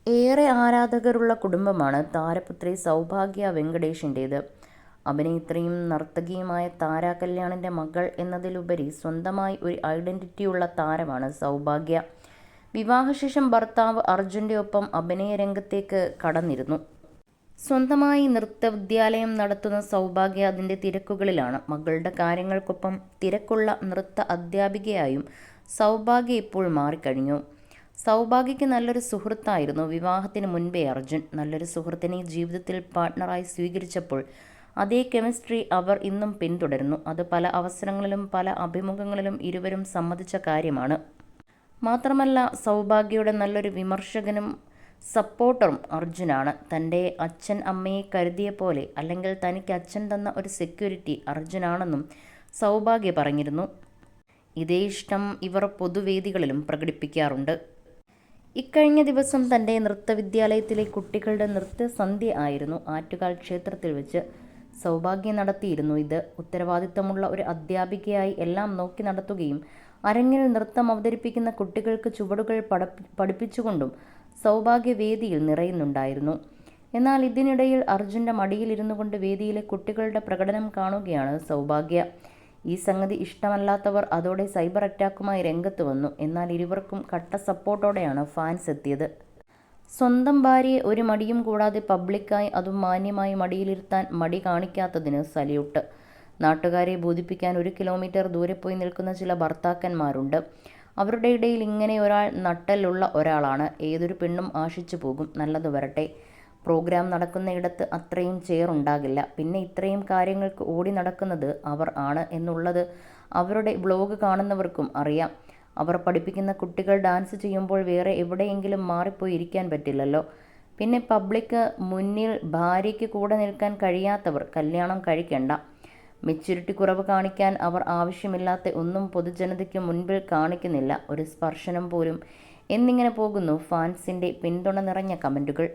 ഏറെ ആരാധകരുള്ള കുടുംബമാണ് താരപുത്രി സൗഭാഗ്യ വെങ്കടേഷിൻ്റേത്. അഭിനേത്രിയും നർത്തകിയുമായ താര കല്യാണിൻ്റെ മകൾ എന്നതിലുപരി സ്വന്തമായി ഒരു ഐഡന്റിറ്റിയുള്ള താരമാണ് സൗഭാഗ്യ. വിവാഹശേഷം ഭർത്താവ് അർജുൻ്റെ ഒപ്പം അഭിനയ രംഗത്തേക്ക് കടന്നിരുന്നു. സ്വന്തമായി നൃത്തവിദ്യാലയം നടത്തുന്ന സൗഭാഗ്യ അതിൻ്റെ തിരക്കുകളിലാണ്. മകളുടെ കാര്യങ്ങൾക്കൊപ്പം തിരക്കുള്ള നൃത്ത അധ്യാപികയായും സൗഭാഗ്യ ഇപ്പോൾ മാറിക്കഴിഞ്ഞു. സൗഭാഗ്യയ്ക്ക് നല്ലൊരു സുഹൃത്തായിരുന്നു വിവാഹത്തിന് മുൻപേ അർജുൻ. നല്ലൊരു സുഹൃത്തിനെ ജീവിതത്തിൽ പാർട്ട്ണറായി സ്വീകരിച്ചപ്പോൾ അതേ കെമിസ്ട്രി അവർ ഇന്നും പിന്തുടരുന്നു. അത് പല അവസരങ്ങളിലും പല അഭിമുഖങ്ങളിലും ഇരുവരും സമ്മതിച്ച കാര്യമാണ്. മാത്രമല്ല, സൗഭാഗ്യയുടെ നല്ലൊരു വിമർശകനും സപ്പോർട്ടറും അർജുനാണ്. തൻ്റെ അച്ഛൻ അമ്മയെ കരുതിയ പോലെ, അല്ലെങ്കിൽ തനിക്ക് അച്ഛൻ തന്ന ഒരു സെക്യൂരിറ്റി അർജുനാണെന്നും സൗഭാഗ്യ പറഞ്ഞിരുന്നു. ഇതേ ഇഷ്ടം ഇവർ പൊതുവേദികളിലും പ്രകടിപ്പിക്കാറുണ്ട്. ഇക്കഴിഞ്ഞ ദിവസം തൻ്റെ നൃത്തവിദ്യാലയത്തിലെ കുട്ടികളുടെ നൃത്തസന്ധ്യ ആയിരുന്നു ആറ്റുകാൽ ക്ഷേത്രത്തിൽ വെച്ച് സൗഭാഗ്യ നടത്തിയിരുന്നു. ഇത് ഉത്തരവാദിത്തമുള്ള ഒരു അധ്യാപികയായി എല്ലാം നോക്കി നടത്തുകയും അരങ്ങിൽ നൃത്തം അവതരിപ്പിക്കുന്ന കുട്ടികൾക്ക് ചുവടുകൾ പഠിപ്പിച്ചുകൊണ്ടും സൗഭാഗ്യ വേദിയിൽ നിറയുന്നുണ്ടായിരുന്നു. എന്നാൽ ഇതിനിടയിൽ അർജുൻ്റെ മടിയിലിരുന്നു കൊണ്ട് വേദിയിലെ കുട്ടികളുടെ പ്രകടനം കാണുകയാണ് സൗഭാഗ്യ. ഈ സംഗതി ഇഷ്ടമല്ലാത്തവർ അതോടെ സൈബർ അറ്റാക്കുമായി രംഗത്ത് വന്നു. എന്നാൽ ഇരുവർക്കും കട്ട സപ്പോർട്ടോടെയാണ് ഫാൻസ് എത്തിയത്. സ്വന്തം ഭാര്യയെ ഒരു മടിയും കൂടാതെ പബ്ലിക്കായി അതും മാന്യമായി മടിയിലിരുത്താൻ മടി കാണിക്കാത്തതിന് സല്യൂട്ട്. നാട്ടുകാരെ ബോധിപ്പിക്കാൻ 1 കിലോമീറ്റർ ദൂരെ പോയി നിൽക്കുന്ന ചില ഭർത്താക്കന്മാരുണ്ട്. അവരുടെ ഇടയിൽ ഇങ്ങനെ ഒരാൾ നട്ടെല്ലുള്ള ഒരാളാണ്. ഏതൊരു പെണ്ണും ആശിച്ചു പോകും, നല്ലത് വരട്ടെ. പ്രോഗ്രാം നടക്കുന്നയിടത്ത് അത്രയും ചെയറുണ്ടാകില്ല. പിന്നെ ഇത്രയും കാര്യങ്ങൾക്ക് ഓടി നടക്കുന്നത് അവർ ആണ് എന്നുള്ളത് അവരുടെ ബ്ലോഗ് കാണുന്നവർക്കും അറിയാം. അവർ പഠിപ്പിക്കുന്ന കുട്ടികൾ ഡാൻസ് ചെയ്യുമ്പോൾ വേറെ എവിടെയെങ്കിലും മാറിപ്പോയി ഇരിക്കാൻ പറ്റില്ലല്ലോ. പിന്നെ പബ്ലിക് മുന്നിൽ ഭാര്യയ്ക്ക് കൂടെ നിൽക്കാൻ കഴിയാത്തവർ കല്യാണം കഴിക്കണ്ട. മെച്യൂരിറ്റി കുറവ് കാണിക്കാൻ അവർ ആവശ്യമില്ലാത്ത ഒന്നും പൊതുജനതയ്ക്ക് മുൻപിൽ കാണിക്കുന്നില്ല. ഒരു സ്പർശനം പോലും എന്നിങ്ങനെ പോകുന്നു ഫാൻസിൻ്റെ പിന്തുണ നിറഞ്ഞ കമൻറ്റുകൾ.